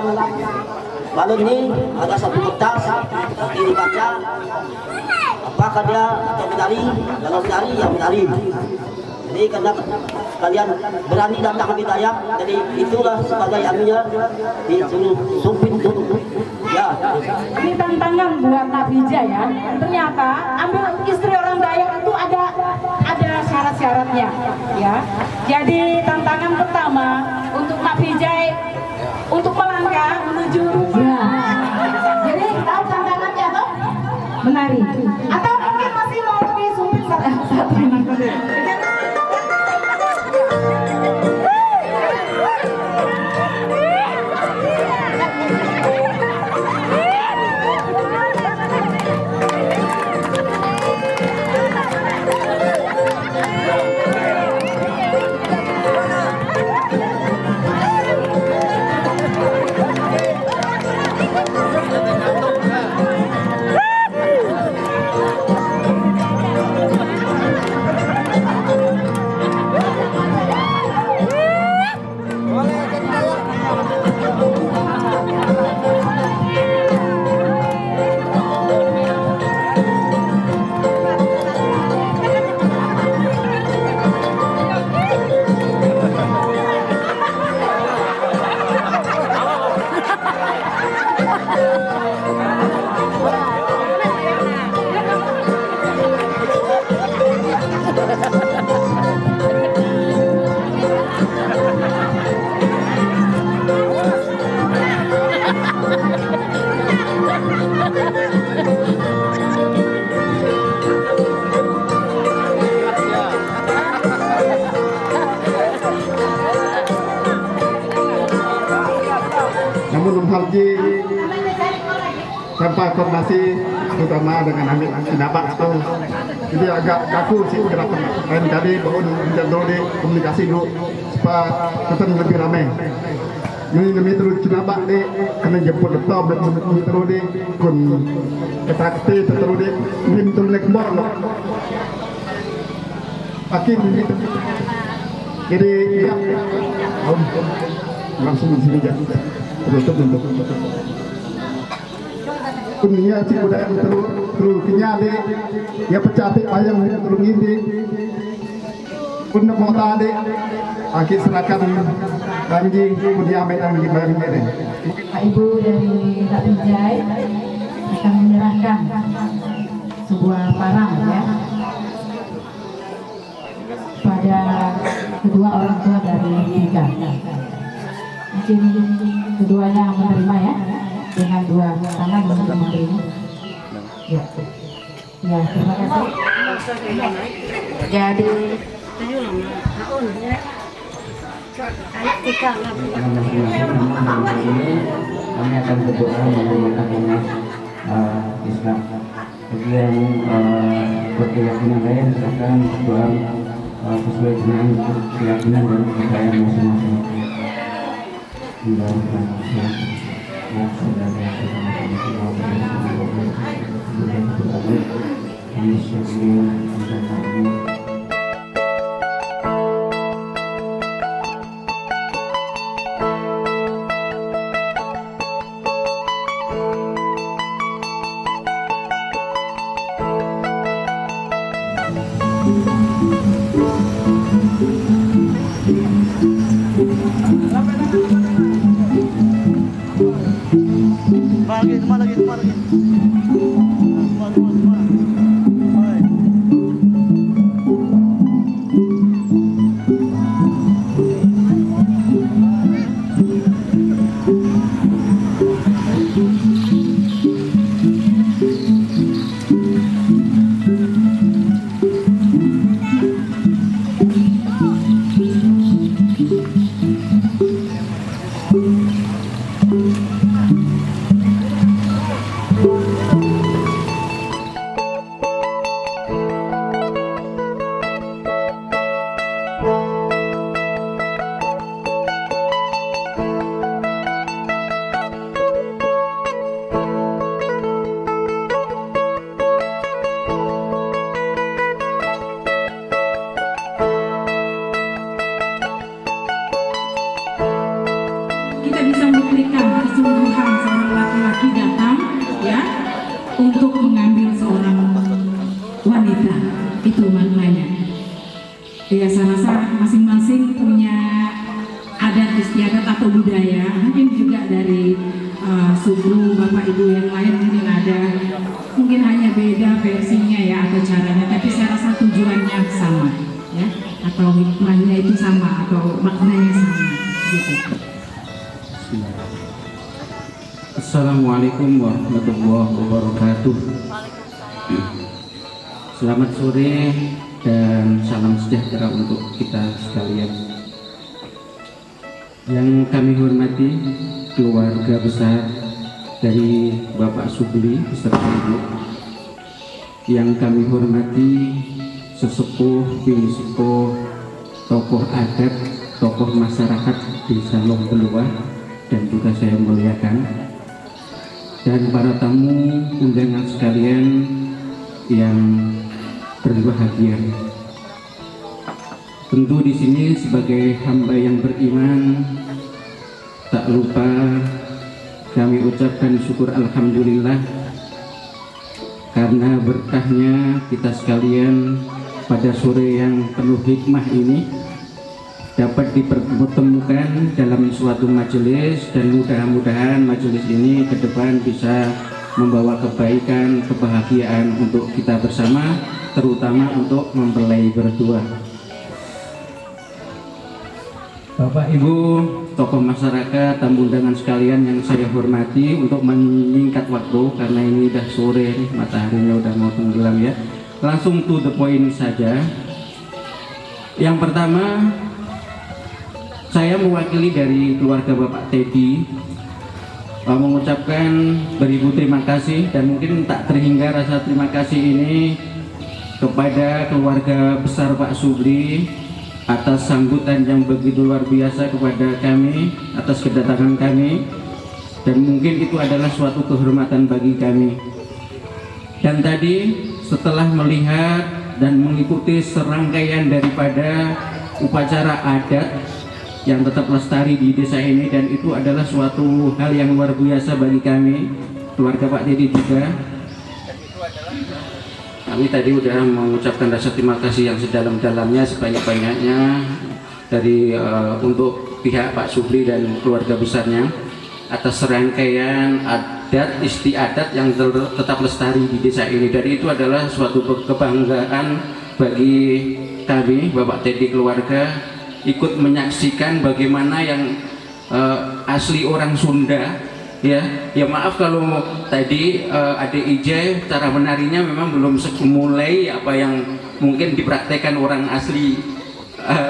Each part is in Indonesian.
dalam balon ini ada satu kertas, nanti dibaca apakah dia atau medali. Kalau medali ya medali. Jadi karena kalian berani datang ke Dayak, jadi itulah sebagai anunya disuruh sumpin dulu. Ya. Ini tantangan buat Nafija ya. Ternyata ambil istri orang Dayak itu ada syarat-syaratnya ya. Jadi tantangan pertama untuk Nafija untuk melangkah menuju rumah. Jadi tahu tantangannya toh? Menari. Atau mungkin masih mau disumpit satu ini. Namun Haji tanpa koordinasi terutama dengan Hamid Sinabak atau jadi agak kaku sih gerakan lain tadi baru dulu di komunikasi dulu supaya tetap lebih ramai. Ini demi terus Sinabak deh kena jemput laptop dan terus deh kun ketakti terus deh ini terus naik bor loh. Pakai begitu. Jadi ya langsung di sini jadi tutup untuk dunia si budaya terus kinyade ya pecah ayam terus ngide pun mau tadi akhir serahkan janji punya medan di barang ini. Pak Ibu dari Nafija akan menyerahkan sebuah barang ya pada kedua orang tua dari Tika. Mungkin keduanya menerima ya dengan dua tangan untuk menerima. Ya, ya terima kasih. Jadi kami akan berdoa menggunakan Islam. Bagi yang berkeyakinan lain silakan berdoa sesuai dengan keyakinan dan kepercayaan masing-masing. Bapak Ibu yang lain mungkin hanya beda versinya ya atau caranya, tapi saya rasa tujuannya sama ya, atau hikmahnya itu sama atau maknanya sama gitu. Assalamualaikum warahmatullahi wabarakatuh. Selamat sore dan salam sejahtera untuk kita sekalian. Yang kami hormati keluarga besar dari Bapak Subli beserta Ibu. Yang kami hormati sesepuh, binisepuh, tokoh adat, tokoh masyarakat Desa Lombelua dan juga saya muliakan, dan para tamu undangan sekalian yang berbahagia. Tentu di sini sebagai hamba yang beriman, tak lupa kami ucapkan syukur alhamdulillah karena berkahnya kita sekalian pada sore yang penuh hikmah ini dapat dipertemukan dalam suatu majelis, dan mudah-mudahan majelis ini ke depan bisa membawa kebaikan, kebahagiaan untuk kita bersama, terutama untuk mempelai berdua. Bapak Ibu, tokoh masyarakat, tamu undangan sekalian yang saya hormati, untuk menyingkat waktu karena ini udah sore nih, mataharinya udah mau tenggelam ya. Langsung to the point saja. Yang pertama, saya mewakili dari keluarga Bapak Teddy mengucapkan beribu terima kasih, dan mungkin tak terhingga rasa terima kasih ini kepada keluarga besar Pak Subli atas sambutan yang begitu luar biasa kepada kami, atas kedatangan kami, dan mungkin itu adalah suatu kehormatan bagi kami. Dan tadi setelah melihat dan mengikuti serangkaian daripada upacara adat yang tetap lestari di desa ini, dan itu adalah suatu hal yang luar biasa bagi kami, keluarga Pak Teddy juga. Kami tadi sudah mengucapkan rasa terima kasih yang sedalam-dalamnya, sebanyak-banyaknya dari untuk pihak Pak Subli dan keluarga besarnya atas serangkaian adat istiadat yang tetap lestari di desa ini. Dari itu adalah suatu kebanggaan bagi kami, Bapak Teddy keluarga, ikut menyaksikan bagaimana yang asli orang Sunda. Ya maaf kalau tadi adik Ije cara menarinya memang belum mulai apa yang mungkin dipraktekkan orang asli,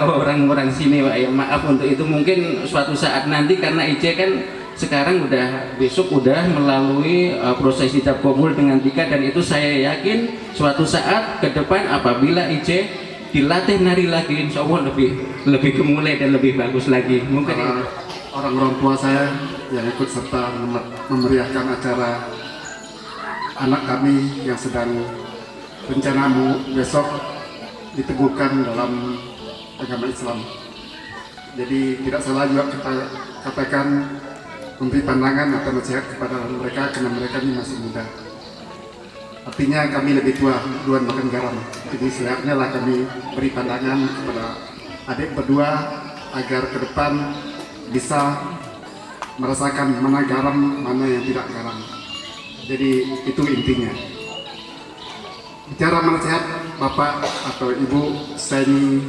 orang-orang sini, Pak. Ya maaf untuk itu, mungkin suatu saat nanti, karena Ije kan sekarang besok udah melalui proses ijab kabul dengan Tika, dan itu saya yakin suatu saat ke depan apabila Ije dilatih nari lagi, insya Allah lebih gemulai dan lebih bagus lagi. Mungkin orang tua saya yang ikut serta memeriahkan acara anak kami yang sedang rencana besok diteguhkan dalam agama Islam. Jadi tidak salah juga kita katakan memberi pandangan atau nasihat kepada mereka, karena mereka ini masih muda. Artinya kami lebih tua, duluan makan garam. Jadi selayaknya lah kami beri pandangan kepada adik berdua agar ke depan bisa merasakan mana garam, mana yang tidak garam. Jadi itu intinya. Bicara nasihat Bapak atau Ibu, saya ini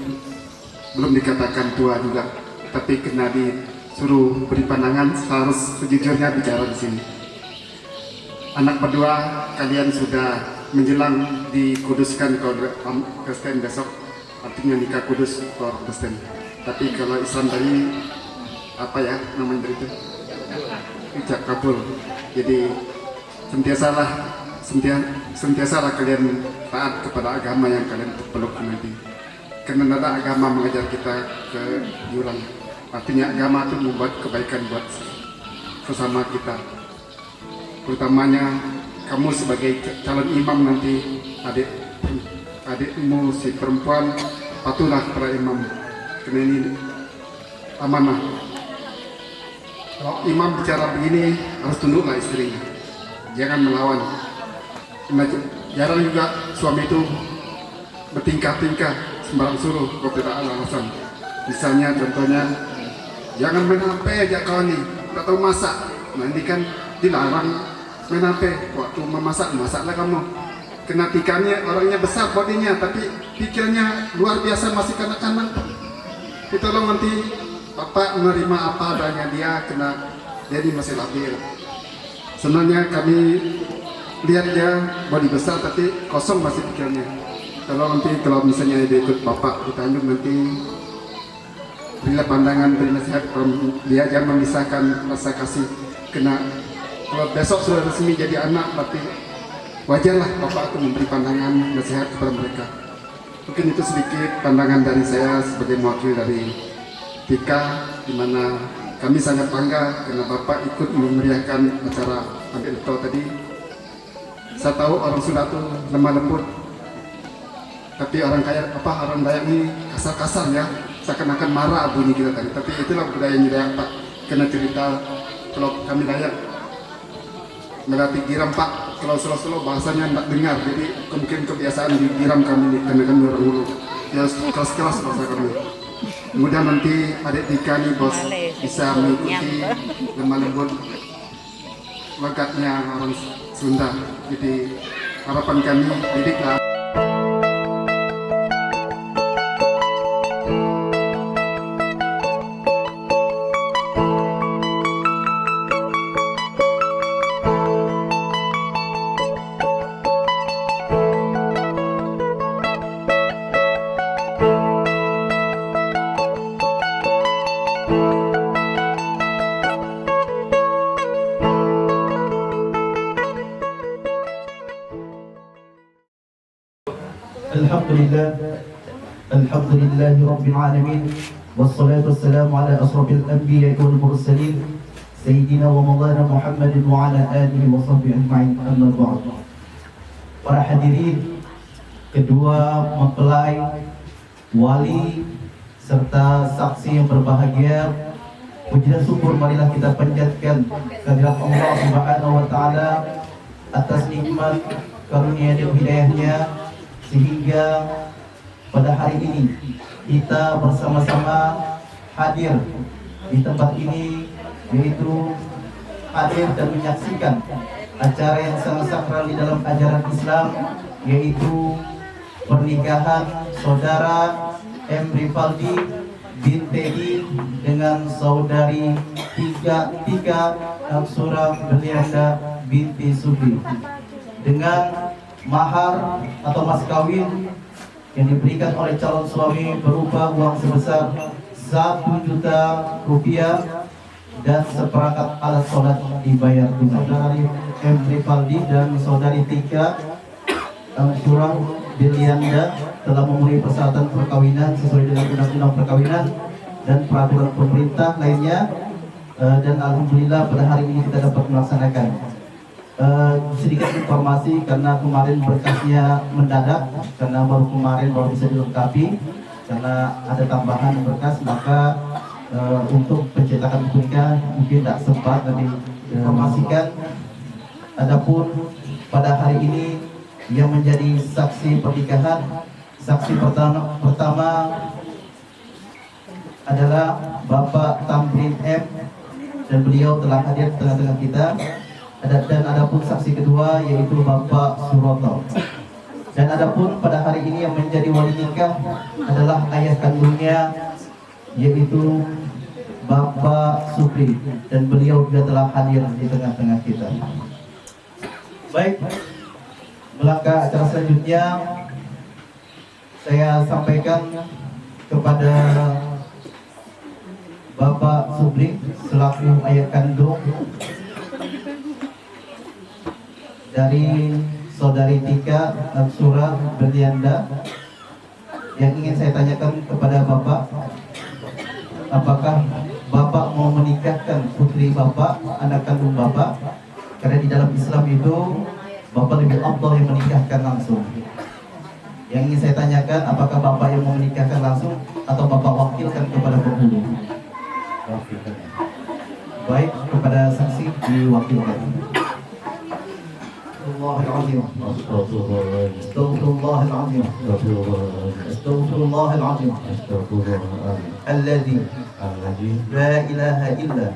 belum dikatakan tua juga, tapi kena disuruh beri pandangan, harus sejujurnya bicara di sini. Anak berdua kalian sudah menjelang dikuduskan ke Kristen besok, artinya nikah kudus ke Kristen. Tapi kalau Islam tadi apa ya namanya itu, ijab kabul. Jadi sentiasalah kalian taat kepada agama yang kalian peluk nanti, karena ada agama mengajar kita ke jurang. Artinya agama itu membuat kebaikan buat sesama kita, terutamanya kamu sebagai calon imam nanti, adikmu si perempuan patuhlah kepada imam, karena ini amanah. Kalau imam bicara begini harus tunduklah istrinya, jangan melawan. Jarang juga suami itu bertingkah-tingkah sembarang suruh kalau tidak ada alasan. Misalnya contohnya, jangan main HP aja kau nih, tidak tahu masak. Nah ini kan dilarang main HP waktu masaklah kamu. Kena tikanya, orangnya besar bodinya, tapi pikirnya luar biasa, masih kanak-kanak. Tolong nanti Bapak menerima apa adanya, dia kena jadi masih labil. Sebenarnya kami lihat dia body besar tapi kosong masih pikirnya. Tolong nanti kalau misalnya dia ikut Bapak di Tanjung, nanti berilah pandangan, beri nasihat, dia jangan memisahkan rasa kasih. Kena kalau besok sudah resmi jadi anak, berarti wajarlah Bapak itu memberi pandangan nasihat kepada mereka. Mungkin itu sedikit pandangan dari saya sebagai mewakili dari Tika, di mana kami sangat bangga karena Bapak ikut memeriahkan acara ambil leto tadi. Saya tahu orang Sunda tuh lemah lembut, tapi orang Dayak ini kasar-kasar ya, seakan-akan marah bunyi kita tadi. Tapi itulah budaya Dayak Pak, kena cerita kalau kami Dayak melatih giram Pak, kalau selo-selo bahasanya tidak dengar, jadi mungkin kebiasaan di giram kami ini karena kami orang Hulu ya, kelas-kelas bahasa kami. Kemudian nanti adik Tika nih bos bisa mengikuti lemah lembut logatnya orang Sunda, jadi harapan kami didiklah. الحمد لله رب العالمين والصلاة والسلام على أشرف الأنبياء والمرسلين سيدنا ومولانا محمد وعلى آله وصحبه أجمعين. أما بعد. Para hadirin, kedua mempelai, wali serta saksi yang berbahagia, puji dan syukur marilah kita panjatkan kehadirat Allah Subhanahu wa taala atas nikmat karunia dan hidayahnya, sehingga pada hari ini kita bersama-sama hadir di tempat ini, yaitu hadir dan menyaksikan acara yang sangat sakral di dalam ajaran Islam, yaitu pernikahan saudara M. Rivaldi bin Teddy dengan saudari Tika Aksura Berlianda binti Subri, dengan mahar atau mas kawin yang diberikan oleh calon suami berupa uang sebesar 1 juta rupiah dan seperangkat alat sholat dibayar tunai. Saudari M. Rivaldi dan saudari Tika Aksura Berlianda telah memenuhi persyaratan perkawinan sesuai dengan undang-undang perkawinan dan peraturan pemerintah lainnya, dan alhamdulillah pada hari ini kita dapat melaksanakan. Sedikit informasi karena kemarin berkasnya mendadak, karena baru bisa dilengkapi karena ada tambahan berkas, maka untuk pencetakan bukunya mungkin tidak sempat diinformasikan. Adapun pada hari ini yang menjadi saksi pernikahan, saksi pertama adalah Bapak Tamrin M, dan beliau telah hadir di tengah-tengah kita. Dan adapun saksi kedua yaitu Bapak Suroto. Dan adapun pada hari ini yang menjadi wali nikah adalah ayah kandungnya, yaitu Bapak Supri, dan beliau juga telah hadir di tengah-tengah kita. Baik, melangkah acara selanjutnya, saya sampaikan kepada Bapak Supri selaku ayah kandung dari saudari Tika Aksura Berlianda, yang ingin saya tanyakan kepada Bapak, apakah Bapak mau menikahkan putri Bapak, anak kandung Bapak? Karena di dalam Islam itu Bapak lebih afdal yang menikahkan langsung. Yang ingin saya tanyakan, apakah Bapak yang mau menikahkan langsung atau Bapak wakilkan kepada penghulu? Baik, kepada saksi diwakilkan. Astagfirullahaladzim. Astagfirullahaladzim. Astagfirullahaladzim. Alladzi la ilaha illa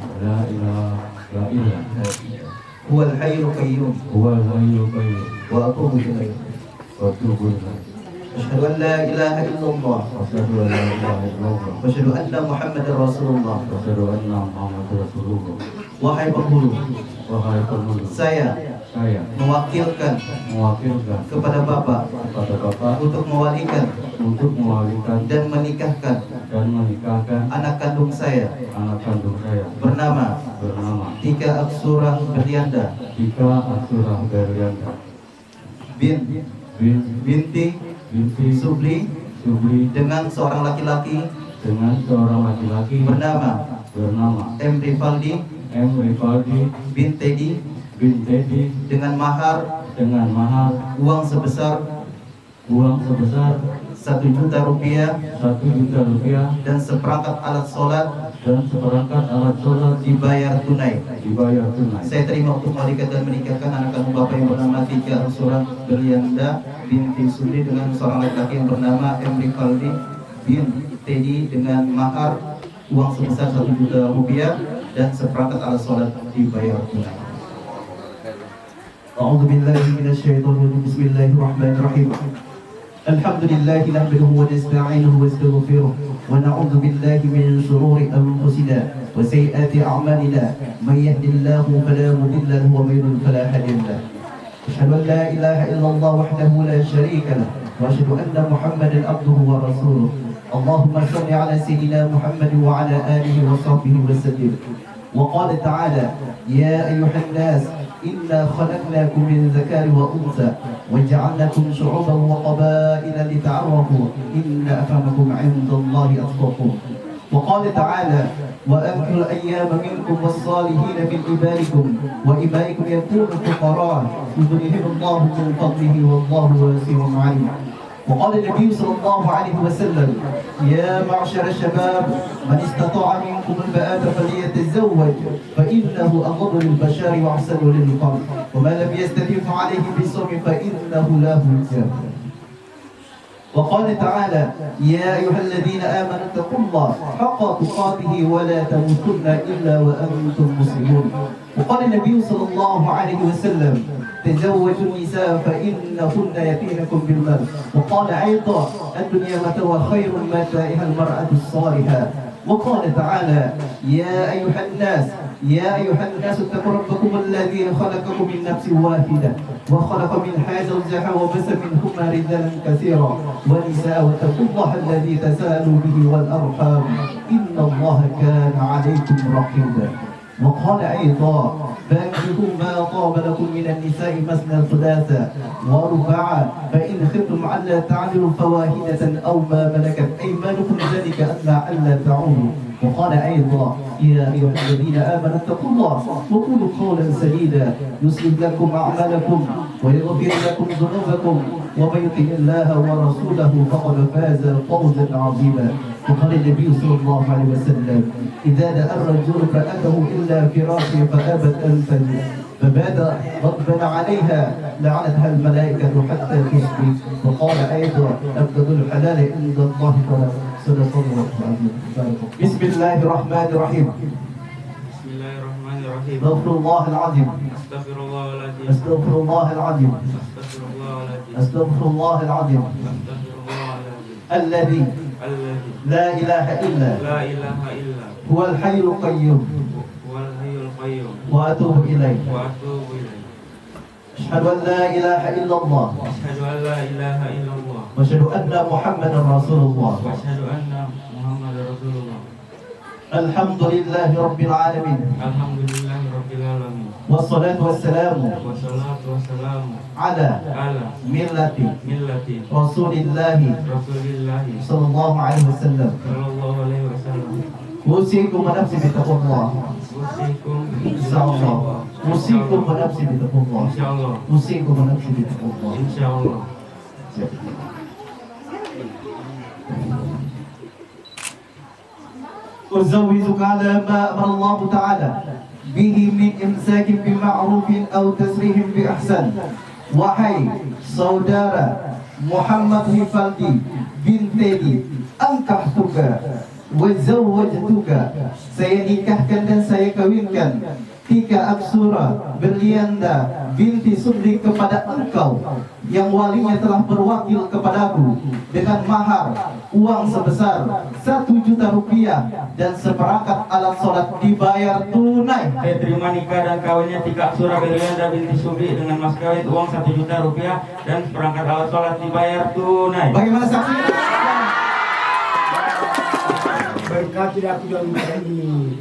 هو الحي القيوم هو الحي القيوم وأتوب إليه وأتوب إليه أشهد أن لا إله إلا الله أشهد أن لا إله إلا الله وأشهد أن محمدا رسول الله. أشهد أن محمد رسول الله. Wahai penghulu, Wahai penghulu, saya saya mewakilkan kepada Bapak kepada Bapak untuk mewalikan dan menikahkan anak kandung saya bernama Tika Aksura Berlianda binti Subli dengan seorang laki-laki bernama M. Rivaldi bin Teddy dengan mahar uang sebesar 1 juta rupiah dan seperangkat alat sholat dibayar tunai. Saya terima untuk menikah dan menikahkan anak kandung Bapak yang bernama Tika Aksura Berlianda binti Subli dengan seorang laki-laki yang bernama M. Rivaldi bin Teddy dengan mahar uang sebesar 1 juta rupiah dan seperangkat alat sholat dibayar tunai. A'udzu billahi minasyaitonir rajim. Bismillahirrahmanirrahim. Alhamdulillah nahmaduhu wa nasta'inuhu wa nastaghfiruh wa na'udzu billahi min shururi anfusina wa sayyiati a'malina. May yahdihillahu fala mudilla lahu wa may yudlil fala hadiya lahu. Asyhadu an la ilaha illallah wahdahu la syarika lahu wa asyhadu anna Muhammadan abduhu wa rasuluh. اللهم صل على سيدنا محمد وعلى آله وصحبه وسلم. وقال تعالى يا أيها الناس إنا خلقناكم من ذكر وأنثى وجعلناكم شعوبا وقبائل لتعارفوا إن أكرمكم عند الله أتقاكم. وقال تعالى وأنكحوا الأيام منكم والصالحين من عبادكم وإمائكم يكونوا فقراء يغنيهم الله من فضله والله واسع عليم. وقال النبي صلى الله عليه وسلم يا معشر الشباب من استطاع منكم الباءة فليتزوج فإنه أغض للبشر وأحسن للقلب ومن لم يستطع فعليه بالصوم فإنه لا وجه. وقال تعالى يا أيها الذين آمنوا اتقوا الله حق تقاته ولا تموتن إلا وأنتم مسلمون. وقال النبي صلى الله عليه وسلم تزوجوا النساء فإنهن يأتينكم بالمال. وقال أيضا الدنيا متاع خير متاعها المرأة الصالحة. وقال تعالى يا أيها الناس اتقوا ربكم الذي خلقكم من نفس واحدة وخلق منها زوجها وبث منهما رجالا كثيرا ونساء واتقوا الله الذي تساءلوا به والأرحام إن الله كان عليكم رقيبا. وقال أيضا فانكحوا ما طاب لكم من النساء مثنى ثلاثة ورباعا فإن خفتم ألا تعدلوا فواحدة أو ما ملكت أيمانكم ذلك أدنى ألا تعودوا. وقال أيضا يا أيها الذين آمنوا اتقوا الله وقولوا قولا سديدا يصلح لكم أعمالكم ويغفر لكم ذنوبكم ومن يطع الله ورسوله فقد فاز فوزا عظيما. وقال النبي صلى الله عليه وسلم إذا دعا الرجل فأته إلا فراشه فأبت أن تجد فبات غضبا عليها لعنتها الملائكة حتى تصبح. وقال أيضا أبغض الحلال عند الله صدق الله العظيم. بسم الله الرحمن الرحيم. استغفر الله العظيم. استغفر الله العظيم. استغفر الله العظيم. الذي لا إله إلا هو الحي القيوم وأتوب إليه. أشهد أن لا إله إلا الله وأشهد أن محمدا رسول الله. الحمد لله رب العالمين. والصلاة والسلام على ملة رسول الله صلى الله عليه وسلم. أوصيكم ونفسي بتقوى الله. إن شاء الله. أوصيكم ونفسي بتقوى الله. أوصيكم ونفسي بتقوى الله. إن شاء الله. أزوجك على ما أمر الله تعالى به من إمساك بمعروف أو تسريح بإحسان. Wahai saudara Muhammad Rivaldi bin Teddy, angkahtuka wa zawwajtuka, saya nikahkan dan saya kawinkan Tika Aksura Berlianda binti Subli kepada engkau yang walinya telah berwakil kepadaku dengan mahar uang sebesar 1 juta rupiah dan seperangkat alat sholat dibayar tunai. Saya terima nikah dan kawinnya Tika Aksura Berlianda binti Subli dengan mas kawin uang 1 juta rupiah dan seperangkat alat sholat dibayar tunai. Bagaimana saksi? Berkatilah kedua mempelai ini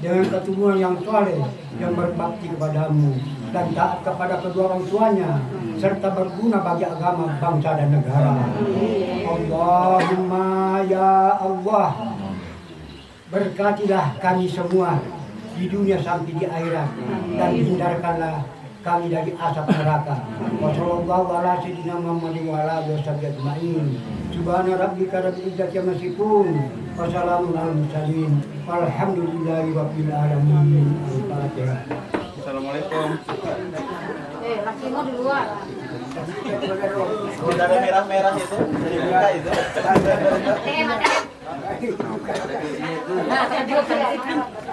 dengan keturunan yang soleh, yang berbakti kepadamu dan taat kepada kedua orang tuanya serta berguna bagi agama, bangsa dan negara. Allahumma ya Allah, berkatilah kami semua di dunia sampai di akhirat dan hindarkanlah kami dari asap neraka. Wassallallahu ala sayyidina Muhammadin wa ala alihi wasallam. Subhana rabbika rabbil izzati amma yasifun. Wassalamun alal mursalin. Walhamdulillahi rabbil alamin. Al-Fatihah. Assalamualaikum. Lakimu di luar. Sudah ada merah-merah itu, jadi buka itu.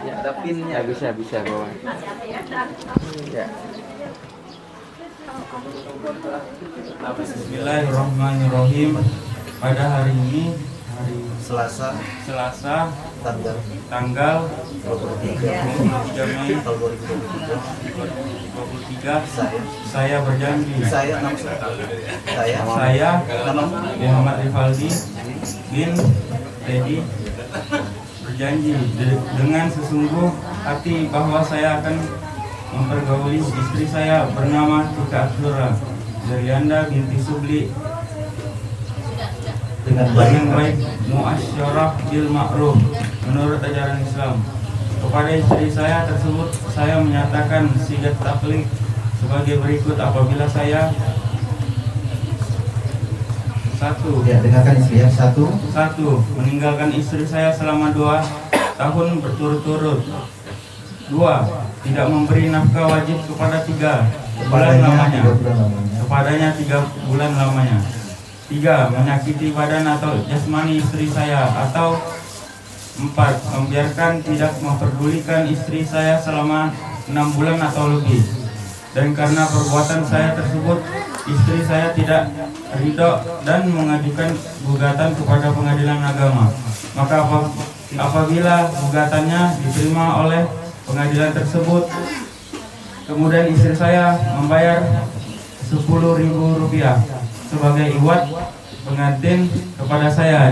Ya, ada pinnya. Bisa bawa. Ya. Bismillahirrahmanirrahim. Pada hari ini, hari Selasa tanggal 23 Mei 2023, saya berjanji. Saya Muhammad Rivaldi bin Teddy berjanji dengan sesungguh hati bahwa saya akan mempergauli istri saya bernama Tika Aksura Berlianda binti Subli dengan baik muasyarah bil ma'ruf menurut ajaran Islam. Kepada istri saya tersebut saya menyatakan sigat taklid sebagai berikut. Apabila saya satu meninggalkan istri saya selama 2 tahun berturut-turut. 2. Tidak memberi nafkah wajib kepada 3 bulan lamanya. Kepadanya 3 bulan lamanya. 3. Menyakiti badan atau jasmani istri saya. Atau 4. Membiarkan tidak memperdulikan istri saya selama 6 bulan atau lebih. Dan karena perbuatan saya tersebut, istri saya tidak ridho dan mengajukan gugatan kepada pengadilan agama. Maka apabila gugatannya diterima oleh pengadilan tersebut, kemudian istri saya membayar Rp10.000 sebagai iwat pengantin kepada saya,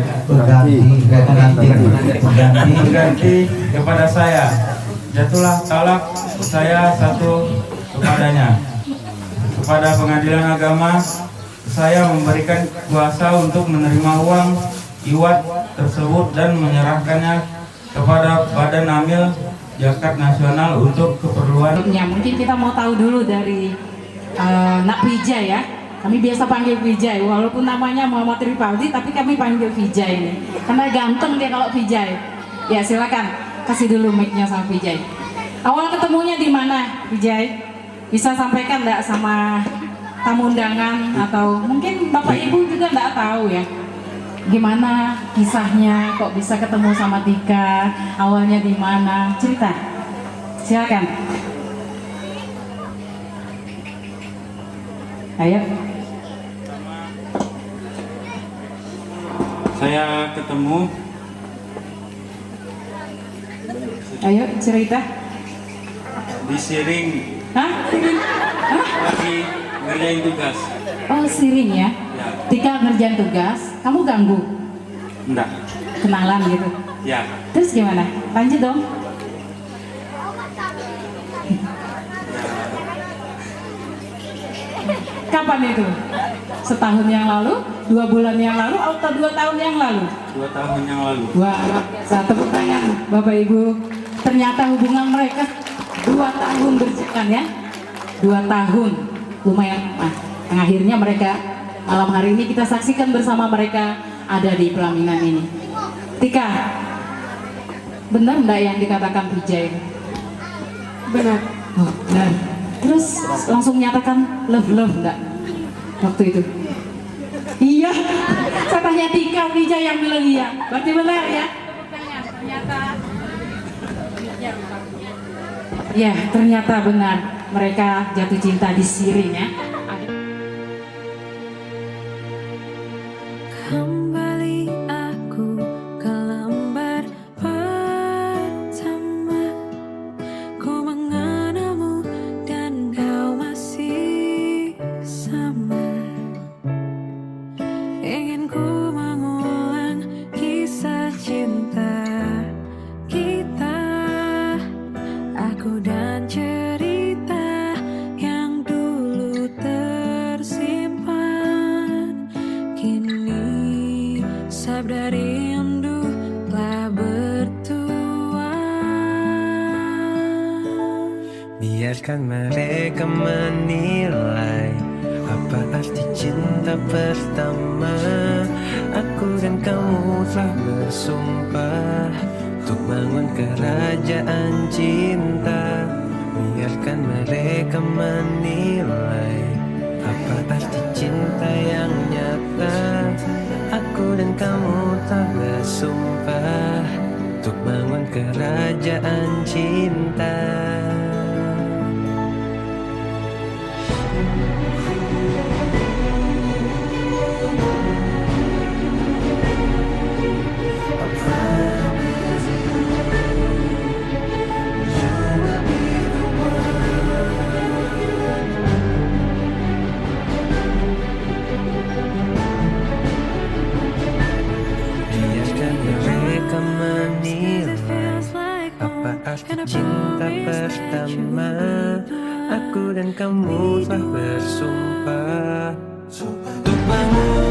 pengganti kepada saya. Jatuhlah talak saya 1 kepadanya. Kepada pengadilan agama, saya memberikan kuasa untuk menerima uang iwat tersebut dan menyerahkannya kepada Badan Amil Zakat Nasional untuk keperluan. Mungkin kita mau tahu dulu dari Nak Vijay ya. Kami biasa panggil Vijay, walaupun namanya Muhammad Rivaldi, tapi kami panggil Vijay ini karena ganteng dia kalau Vijay. Ya silakan kasih dulu mic-nya sama Vijay. Awal ketemunya di mana, Vijay? Bisa sampaikan enggak sama tamu undangan atau mungkin Bapak Ibu juga enggak tahu ya? Gimana kisahnya kok bisa ketemu sama Tika? Awalnya di mana? Cerita. Silakan. Ayo. Saya ketemu. Ayo cerita. Di Siring. Hah? Lagi ngerjain tugas. Oh Siring ya? Tika ngerjain tugas, kamu ganggu? Enggak. Kenalan gitu? Ya. Terus gimana? Lanjut dong. Kapan itu? Setahun yang lalu? 2 bulan yang lalu? Atau 2 tahun yang lalu? 2 tahun yang lalu. Wah, satu pertanyaan Bapak Ibu. Ternyata hubungan mereka 2 tahun berjalan ya. 2 tahun. Lumayan lama. Nah, akhirnya mereka malam hari ini kita saksikan bersama mereka ada di pelaminan ini. Tika, benar enggak yang dikatakan Vijay? Benar. Oh, benar. Terus langsung nyatakan love enggak waktu itu? Iya. Saya tanya Tika, Vijay yang bilang iya. Berarti benar ya? Ternyata Ya, ternyata benar mereka jatuh cinta di Siring ya. Kembali aku ke lembar pertama, ku mengenalmu dan kau masih sama. Ingin ku mengulang kisah cinta kita, aku dan cerita yang dulu tersimpan. Kini sabda rindu telah bertua. Biarkan mereka menilai apa arti cinta pertama. Aku dan kamu telah bersumpah untuk bangun kerajaan cinta. Biarkan mereka menilai apa arti cinta yang nyata. Aku dan kamu telah bersumpah untuk bangun kerajaan cinta. Biarkan mereka menilai apa arti cinta pertama. Aku dan kamu telah bersumpah untuk bangun